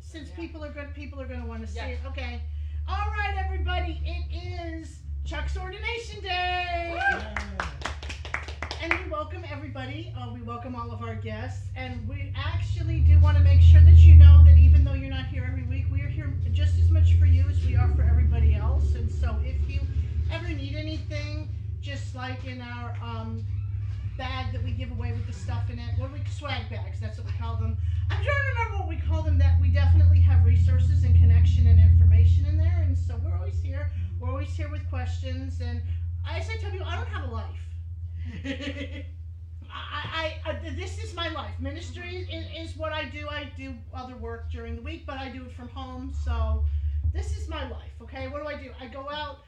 Since people are good, people are going to want to see it. Okay. All right, everybody. It is Chuck's Ordination Day. And we welcome everybody. We welcome all of our guests. And we actually do want to make sure that you know that even though you're not here every week, we are here just as much for you as we are for everybody else. And so if you ever need anything, just like in our bag that we give away with the stuff in it, swag bags, that's what we call them. I'm trying to remember what we call them. That we definitely have resources and connection and information in there, and so we're always here. We're always here with questions, and as I tell people, I don't have a life. This is my life. Ministry is what I do. I do other work during the week, but I do it from home, so this is my life, okay? What do? I go out.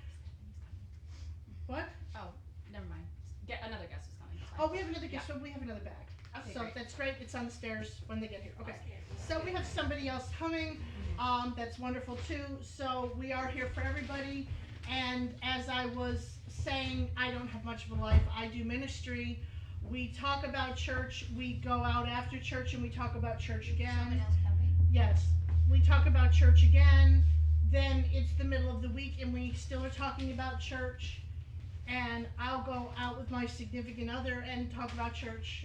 What? Oh, never mind. Get another guest is coming. Oh, we have another guest, so we have another bag. Okay, So great. that's great. It's on the stairs when they get here. Okay. So we have somebody else coming. That's wonderful too. So we are here for everybody. And as I was saying, I don't have much of a life. I do ministry. We talk about church. We go out after church and we talk about church again. Someone else coming? Yes. We talk about church again. Then it's the middle of the week and we still are talking about church. And I'll go out with my significant other and talk about church.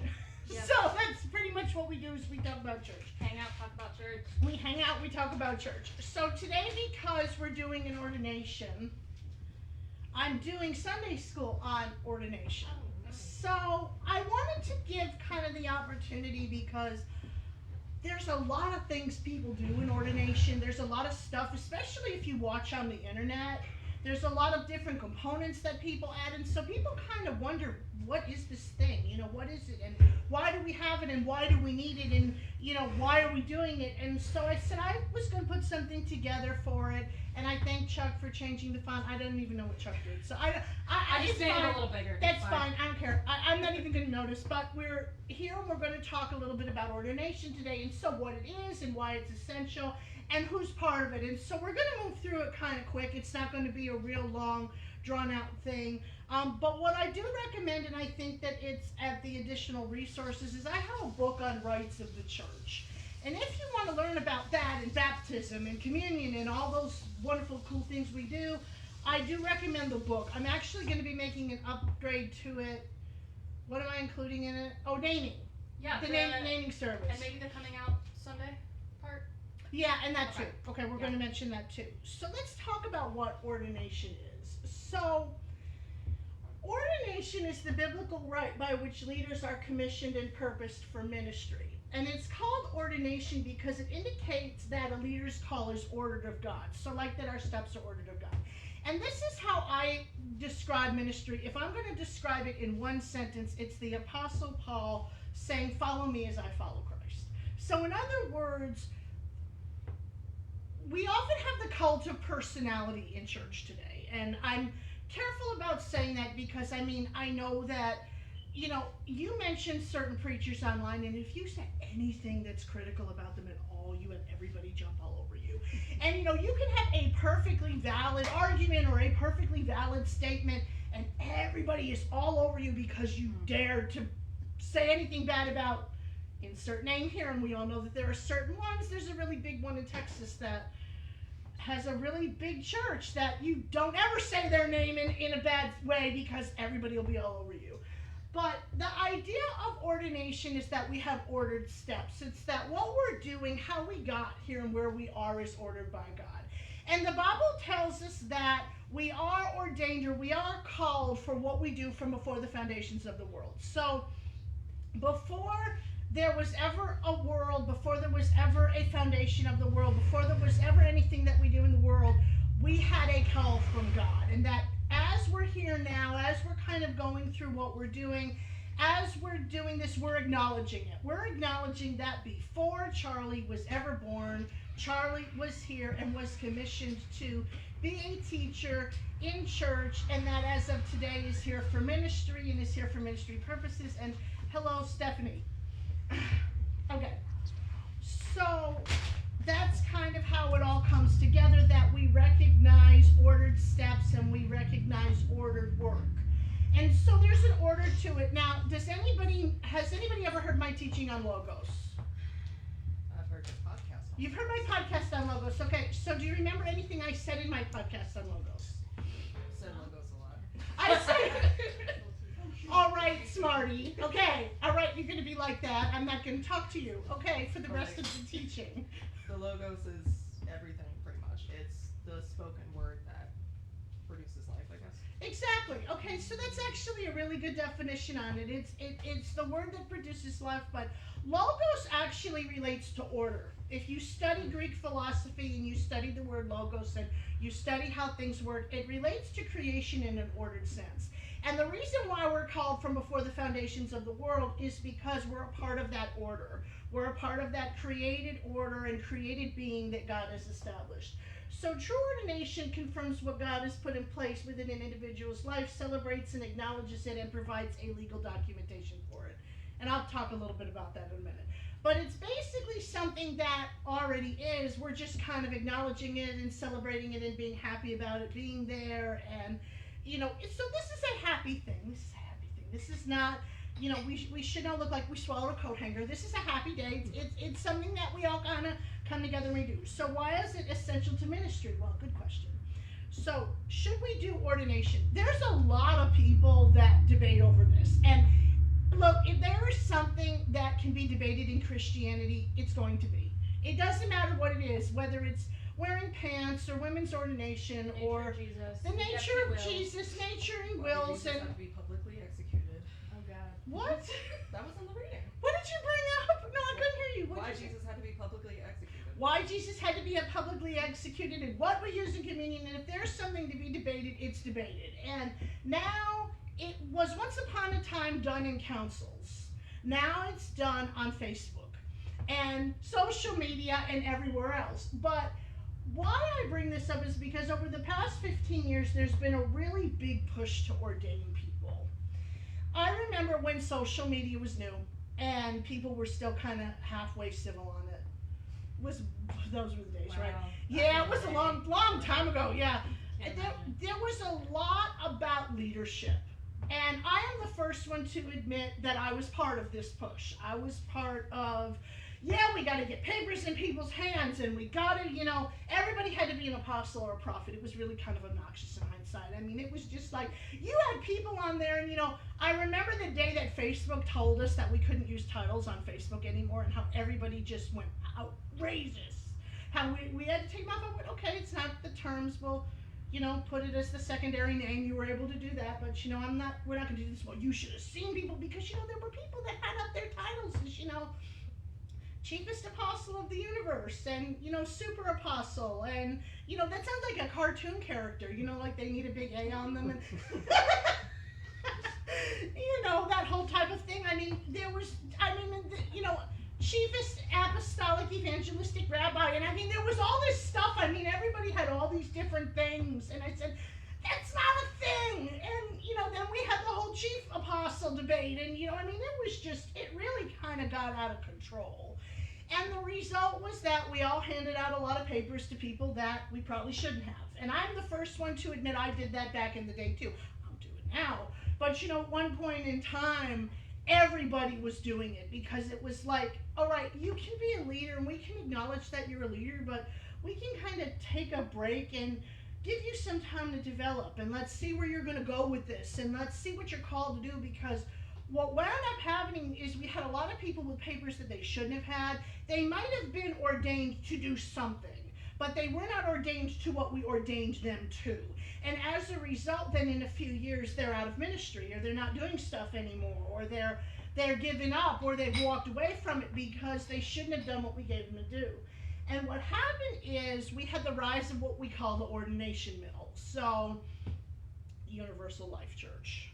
Yep. So that's pretty much what we do is we talk about church. Hang out, talk about church. We hang out, we talk about church. So today, because we're doing an ordination, I'm doing Sunday school on ordination. So I wanted to give kind of the opportunity because there's a lot of things people do in ordination. There's a lot of stuff, especially if you watch on the internet. There's a lot of different components that people add, and so people kind of wonder, what is this thing? You know, what is it, and why do we have it, and why do we need it, and, you know, why are we doing it? And so I said I was going to put something together for it, and I thank Chuck for changing the font. I don't even know what Chuck did, so I just made it a little bigger. That's fine. I don't care. I'm not even going to notice, but we're here, and we're going to talk a little bit about ordination today, and so what it is, and why it's essential, and who's part of it. And so we're going to move through it kind of quick. It's not going to be a real long, drawn-out thing. But what I do recommend, and I think that it's at the additional resources, is I have a book on rites of the church. And if you want to learn about that and baptism and communion and all those wonderful, cool things we do, I do recommend the book. I'm actually going to be making an upgrade to it. What am I including in it? Ordaining. Yeah, the naming service. And maybe the coming out Sunday part? Yeah, and that too. Okay, we're Yeah. going to mention that too. So let's talk about what ordination is. So, ordination is the biblical rite by which leaders are commissioned and purposed for ministry. And it's called ordination because it indicates that a leader's call is ordered of God. So like that our steps are ordered of God. And this is how I describe ministry. If I'm going to describe it in one sentence, it's the Apostle Paul saying, "Follow me as I follow Christ." So in other words, we often have the cult of personality in church today. And I'm careful about saying that because, I mean, I know that, you know, you mentioned certain preachers online, and if you say anything that's critical about them at all, you have everybody jump all over you. And, you know, you can have a perfectly valid argument or a perfectly valid statement, and everybody is all over you because you dared to say anything bad about insert name here. And we all know that there are certain ones. There's a really big one in Texas that has a really big church that you don't ever say their name in a bad way because everybody will be all over you. But the idea of ordination is that we have ordered steps. It's that what we're doing, how we got here and where we are is ordered by God. And the Bible tells us that we are ordained, or we are called for what we do from before the foundations of the world. So before there was ever a world, before there was ever a foundation of the world, before there was ever anything that we do in the world, we had a call from God. And that as we're here now, as we're kind of going through what we're doing, as we're doing this, we're acknowledging it. We're acknowledging that before Charlie was ever born, Charlie was here and was commissioned to be a teacher in church, and that as of today is here for ministry and is here for ministry purposes. And hello, Stephanie. Okay, so that's kind of how it all comes together, that we recognize ordered steps and we recognize ordered work. And so there's an order to it. Now, has anybody ever heard my teaching on logos? I've heard your podcast You've heard my podcast on logos. Okay, so do you remember anything I said in my podcast on logos? Said logos a lot. I said, all right, smarty. Okay, all right, you're going to be like that. I'm not going to talk to you. Okay, for the rest of the teaching. The logos is everything, pretty much. It's the spoken word that produces life, I guess. Exactly. Okay, so that's actually a really good definition on it. It's the word that produces life, but logos actually relates to order. If you study Greek philosophy and you study the word logos and you study how things work, it relates to creation in an ordered sense. And the reason why we're called from before the foundations of the world is because we're a part of that order. We're a part of that created order and created being that God has established. So true ordination confirms what God has put in place within an individual's life, celebrates and acknowledges it, and provides a legal documentation for it. And I'll talk a little bit about that in a minute. But it's basically something that already is. We're just kind of acknowledging it and celebrating it and being happy about it being there. And, so this is a happy thing. This is a happy thing. This is not, we should not look like we swallowed a coat hanger. This is a happy day. It's something that we all kind of come together and we do. So why is it essential to ministry? Well, good question. So should we do ordination? There's a lot of people that debate over this. And look, if there is something that can be debated in Christianity, it's going to be. It doesn't matter what it is, whether it's wearing pants or women's ordination or the nature of Jesus, nature and wills. And have to be publicly executed. Oh God. What? That was in the reading. What did you bring up? No, I couldn't hear you. Why Jesus had to be publicly executed. Why Jesus had to be publicly executed and what we use in communion. And if there's something to be debated, it's debated. And now, it was once upon a time done in councils. Now it's done on Facebook and social media and everywhere else. But why I bring this up is because over the past 15 years, there's been a really big push to ordaining people. I remember when social media was new and people were still kind of halfway civil on it. Those were the days, Wow. right? Yeah, it was a long time ago. Yeah, there was a lot about leadership. And I am the first one to admit that I was part of this push. I was part of, we got to get papers in people's hands and we got to, everybody had to be an apostle or a prophet. It was really kind of obnoxious in hindsight. I mean, it was just like, you had people on there and, I remember the day that Facebook told us that we couldn't use titles on Facebook anymore and how everybody just went outrageous. How we had to take them off. I went, okay, it's not the terms, well, put it as the secondary name. You were able to do that, but we're not going to do this. Well, you should have seen people because, there were people that had up their titles as, chiefest apostle of the universe and, super apostle. And, that sounds like a cartoon character, like they need a big A on them. And that whole type of thing. I mean, chiefest apostolic evangelistic rabbi, and I mean there was all this stuff. I mean everybody had all these different things, and I said that's not a thing. And then we had the whole chief apostle debate, and it really kind of got out of control. And the result was that we all handed out a lot of papers to people that we probably shouldn't have. And I'm the first one to admit I did that back in the day too. I'll do it now. But at one point in time, everybody was doing it because it was like, all right, you can be a leader and we can acknowledge that you're a leader, but we can kind of take a break and give you some time to develop and let's see where you're going to go with this and let's see what you're called to do. Because what wound up happening is we had a lot of people with papers that they shouldn't have had. They might have been ordained to do something, but they were not ordained to what we ordained them to. And as a result, then in a few years, they're out of ministry, or they're not doing stuff anymore, or they're giving up, or they've walked away from it because they shouldn't have done what we gave them to do. And what happened is we had the rise of what we call the ordination mill. So, Universal Life Church,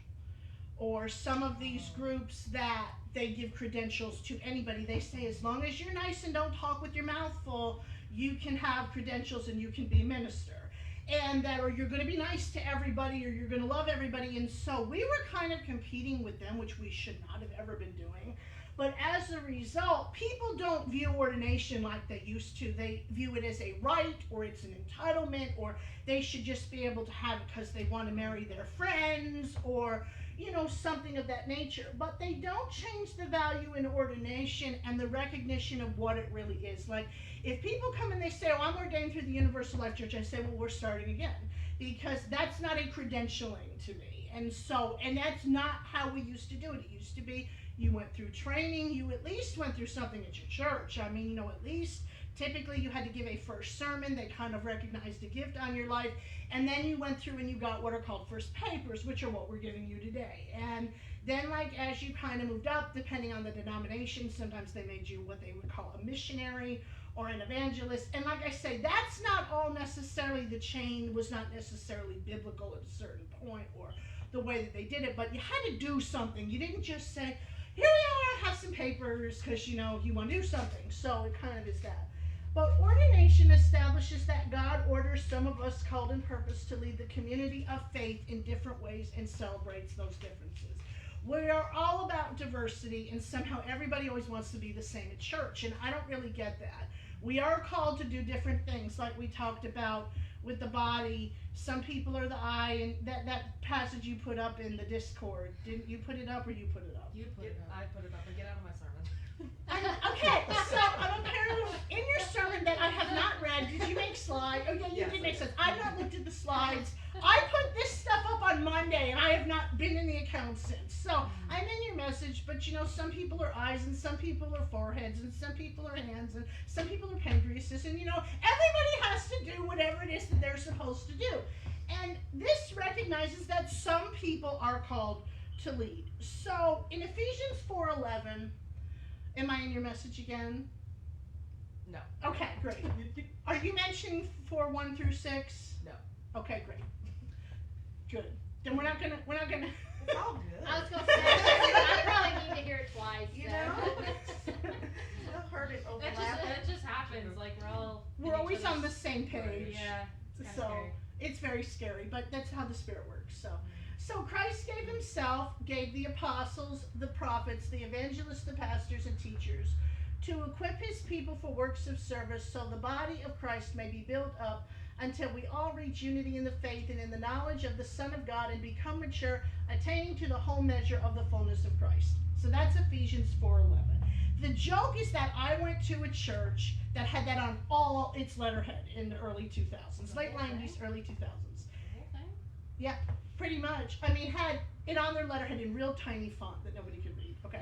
or some of these groups that they give credentials to anybody. They say as long as you're nice and don't talk with your mouth full, you can have credentials and you can be a minister. And that, or you're going to be nice to everybody, or you're going to love everybody. And so we were kind of competing with them, which we should not have ever been doing. But as a result, people don't view ordination like they used to. They view it as a right, or it's an entitlement, or they should just be able to have it because they want to marry their friends, or something of that nature. But they don't change the value in ordination and the recognition of what it really is. Like, if people come and they say, oh, I'm ordained through the Universal Life Church, I say, well, we're starting again, because that's not a credentialing to me. And that's not how we used to do it. It used to be, you went through training, you at least went through something at your church. I mean, at least typically you had to give a first sermon. They kind of recognized a gift on your life. And then you went through and you got what are called first papers, which are what we're giving you today. And then, like, as you kind of moved up, depending on the denomination, sometimes they made you what they would call a missionary or an evangelist. And like I say, that's not all necessarily, the chain was not necessarily biblical at a certain point, or the way that they did it, but you had to do something. You didn't just say, here we are, have some papers, because you want to do something. So it kind of is that. But ordination establishes that God orders some of us called and purposed to lead the community of faith in different ways, and celebrates those differences. We are all about diversity, and somehow everybody always wants to be the same at church, and I don't really get that. We are called to do different things, like we talked about with the body. Some people are the eye, and that passage you put up in the Discord, didn't you put it up, or you put it up? You put it up. I put it up, and get out of my sermon. Okay, so I'm apparently in your sermon that I have not read. Did you make slides? Oh yeah, you Yes, did I make did. sense. I've not looked at the slides. I put this stuff up on Monday, and I have not been in the account since. So I'm in your message, but some people are eyes, and some people are foreheads, and some people are hands, and some people are pancreases, and everybody has to do whatever it is that they're supposed to do. And this recognizes that some people are called to lead. So in Ephesians 4:11, am I in your message again? No. Okay, great. Are you mentioning 4:1 through 6? No. Okay, great. Good. Then we're not gonna. It's all good. I was gonna say, I probably need to hear it twice. You so. know? I've heard it overlap. It just happens. Like We're in always each on the other's- same page. Yeah. It's So kinda scary. it's very scary, but that's how the Spirit works. So Christ gave himself, gave the apostles, the prophets, the evangelists, the pastors, and teachers to equip his people for works of service, so the body of Christ may be built up until we all reach unity in the faith and in the knowledge of the Son of God, and become mature, attaining to the whole measure of the fullness of Christ. So that's Ephesians 4:11. The joke is that I went to a church that had that on all its letterhead in the early 2000s, late 90s, early 2000s. The whole thing? Yeah, pretty much. I mean, had it on their letterhead in real tiny font that nobody could read. Okay,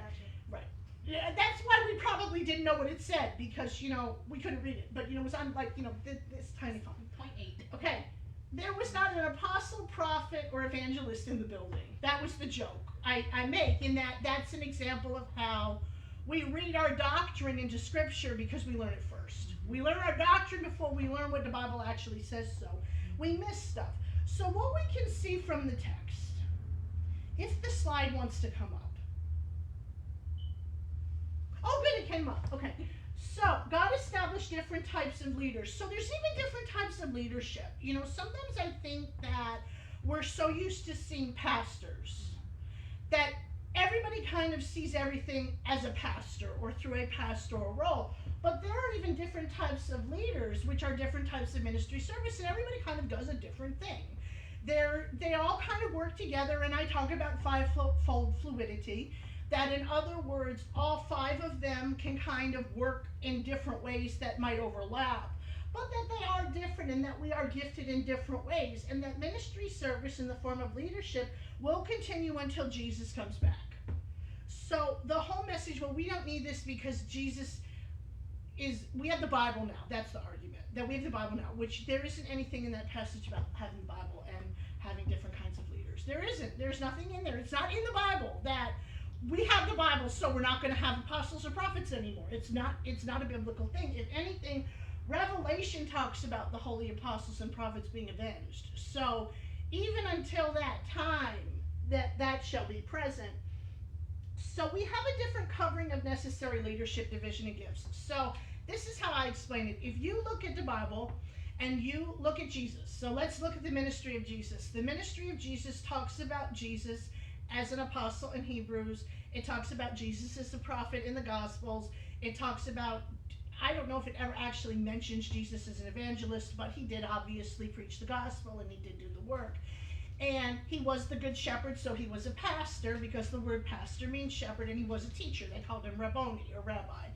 right. Yeah, that's why we probably didn't know what it said, because we couldn't read it. But it was on this tiny font. 0.8. Okay, there was not an apostle, prophet, or evangelist in the building. That was the joke I make, in that's an example of how we read our doctrine into Scripture because we learn it first. We learn our doctrine before we learn what the Bible actually says, so we miss stuff. So what we can see from the text, if the slide wants to come up. Oh, good, it came up. Okay. So God established different types of leaders. So there's even different types of leadership. Sometimes I think that we're so used to seeing pastors that everybody kind of sees everything as a pastor or through a pastoral role. But there are even different types of leaders, which are different types of ministry service, and everybody kind of does a different thing. They all kind of work together, and I talk about fivefold fluidity. That, in other words, all five of them can kind of work in different ways that might overlap, but that they are different, and that we are gifted in different ways, and that ministry service in the form of leadership will continue until Jesus comes back. So the whole message, well, we don't need this because we have the Bible now. That's the argument, that we have the Bible now, which there isn't anything in that passage about having the Bible and having different kinds of leaders. There isn't. There's nothing in there. It's not in the Bible that we have the Bible, so we're not going to have apostles or prophets anymore. It's not a biblical thing. If anything, Revelation talks about the holy apostles and prophets being avenged. So even until that time, that shall be present. So we have a different covering of necessary leadership, division, and gifts. So this is how I explain it. If you look at the Bible and you look at Jesus, so let's look at the ministry of Jesus. The ministry of Jesus talks about Jesus as an apostle in Hebrews. It talks about Jesus as the prophet in the Gospels. It talks about, I don't know if it ever actually mentions Jesus as an evangelist, but he did obviously preach the gospel and he did do the work. And he was the good shepherd, so he was a pastor, because the word pastor means shepherd, and he was a teacher. They called him Rabboni, or rabbi.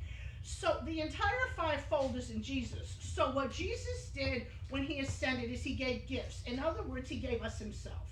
So the entire fivefold is in Jesus. So what Jesus did when he ascended is he gave gifts. In other words, he gave us himself.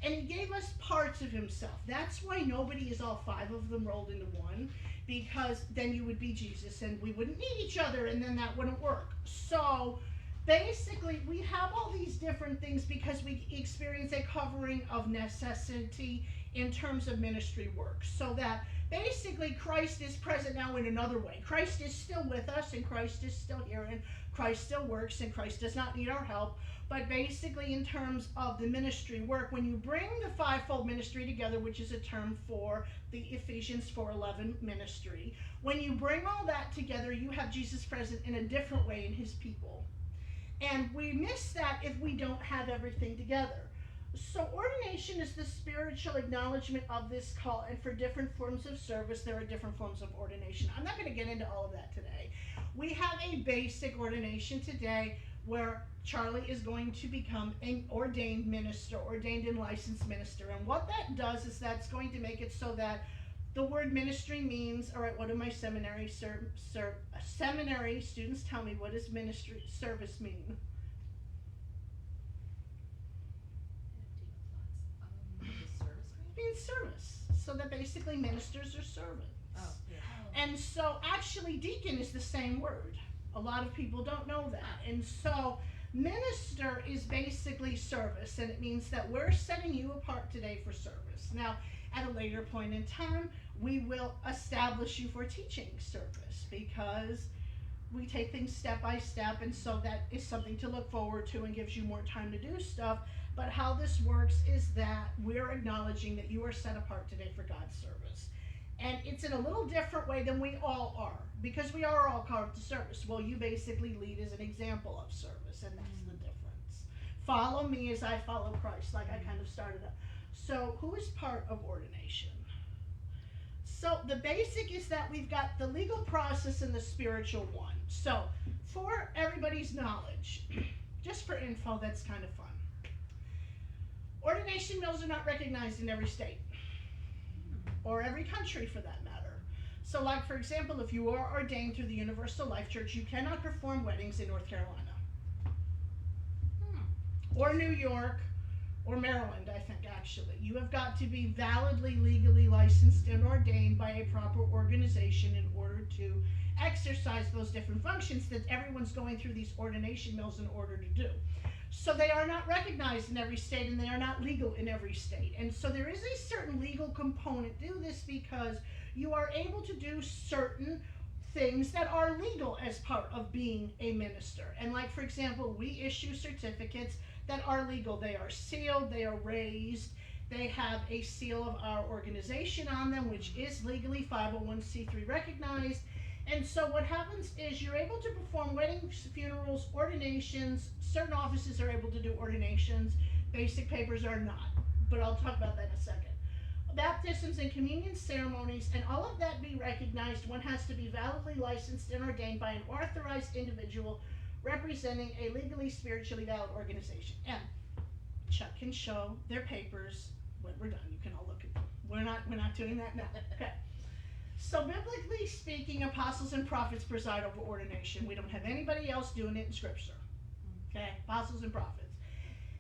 And he gave us parts of himself. That's why nobody is all five of them rolled into one, because then you would be Jesus and we wouldn't need each other, and then that wouldn't work. So basically, we have all these different things because we experience a covering of necessity in terms of ministry work. So that basically Christ is present now in another way. Christ is still with us, and Christ is still here, and Christ still works, and Christ does not need our help. But basically, in terms of the ministry work, when you bring the fivefold ministry together, which is a term for the Ephesians 4:11 ministry, when you bring all that together, you have Jesus present in a different way in his people. And we miss that if we don't have everything together. So ordination is the spiritual acknowledgement of this call, and for different forms of service, there are different forms of ordination. I'm not going to get into all of that today. We have a basic ordination today where Charlie is going to become an ordained minister, ordained and licensed minister. And what that does is that's going to make it so that the word ministry means, all right, what do my seminary seminary students tell me? What does ministry service mean? The service It means service. So that basically ministers are servants. Oh, yeah. And so actually deacon is the same word. A lot of people don't know that. And so minister is basically service, and it means that we're setting you apart today for service. Now, at a later point in time, we will establish you for teaching service, because we take things step by step, and so that is something to look forward to and gives you more time to do stuff. But how this works is that we're acknowledging that you are set apart today for God's service. And it's in a little different way than we all are, because we are all called to service. Well, you basically lead as an example of service, and that's the difference. Follow me as I follow Christ, like I kind of started up. So who is part of ordination? So the basic is that we've got the legal process and the spiritual one. So for everybody's knowledge, just for info, that's kind of fun. Ordination mills are not recognized in every state, or every country for that matter. So like, for example, if you are ordained through the Universal Life Church, you cannot perform weddings in North Carolina, or New York, or Maryland, I think, actually. You have got to be validly, legally licensed and ordained by a proper organization in order to exercise those different functions that everyone's going through these ordination mills in order to do. So they are not recognized in every state, and they are not legal in every state. And so there is a certain legal component to this, because you are able to do certain things that are legal as part of being a minister. And like, for example, we issue certificates that are legal. They are sealed, they are raised, they have a seal of our organization on them, which is legally 501c3 recognized. And so what happens is you're able to perform weddings, funerals, ordinations. Certain offices are able to do ordinations. Basic papers are not, but I'll talk about that in a second. Baptisms and communion ceremonies, and all of that be recognized, one has to be validly licensed and ordained by an authorized individual representing a legally, spiritually valid organization. And Chuck can show their papers when we're done. You can all look at them. We're not doing that now. Okay. So biblically speaking, apostles and prophets preside over ordination. We don't have anybody else doing it in Scripture. Okay, apostles and prophets.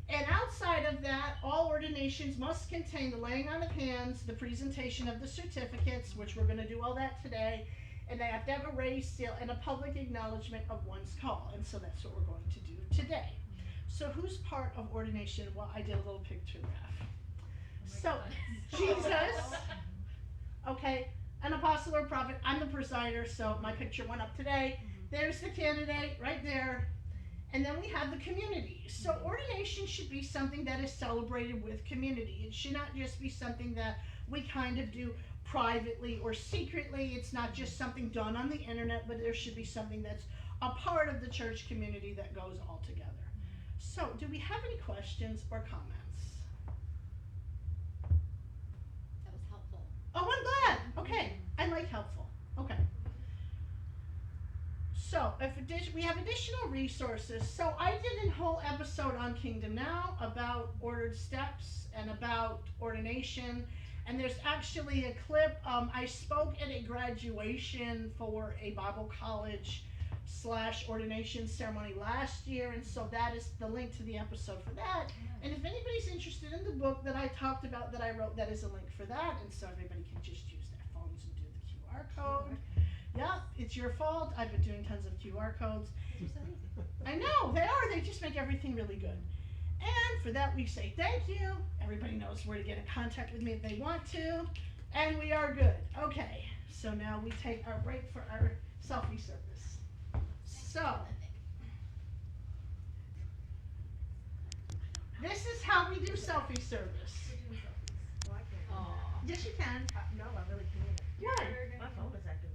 And outside of that, all ordinations must contain the laying on of hands, the presentation of the certificates, which we're going to do all that today, and they have to have a raised seal and a public acknowledgement of one's call. And so that's what we're going to do today. So who's part of ordination? Well, I did a little picture graph. So Jesus, okay, an apostle or prophet. I'm the presider, so my picture went up today. There's the candidate right there. And then we have the community. So ordination should be something that is celebrated with community. It should not just be something that we kind of do privately or secretly. It's not just something done on the internet, but there should be something that's a part of the church community that goes all together. So do we have any questions or comments? Oh, I'm glad. Okay, I like helpful. Okay. So, we have additional resources. So, I did a whole episode on Kingdom Now about ordered steps and about ordination. And there's actually a clip. I spoke at a graduation for a Bible college / ordination ceremony last year, and so that is the link to the episode for that. And if anybody's interested in the book that I talked about that I wrote, that is a link for that, and so everybody can just use their phones and do the QR code. Yeah, it's your fault. I've been doing tons of QR codes. I know, they are. They just make everything really good. And for that we say thank you. Everybody knows where to get in contact with me if they want to. And we are good. Okay, so now we take our break for our selfie service. So, this is how we do selfie service. Well, I can't. Aw. Yes, you can. No, I really can't. Why? My phone is acting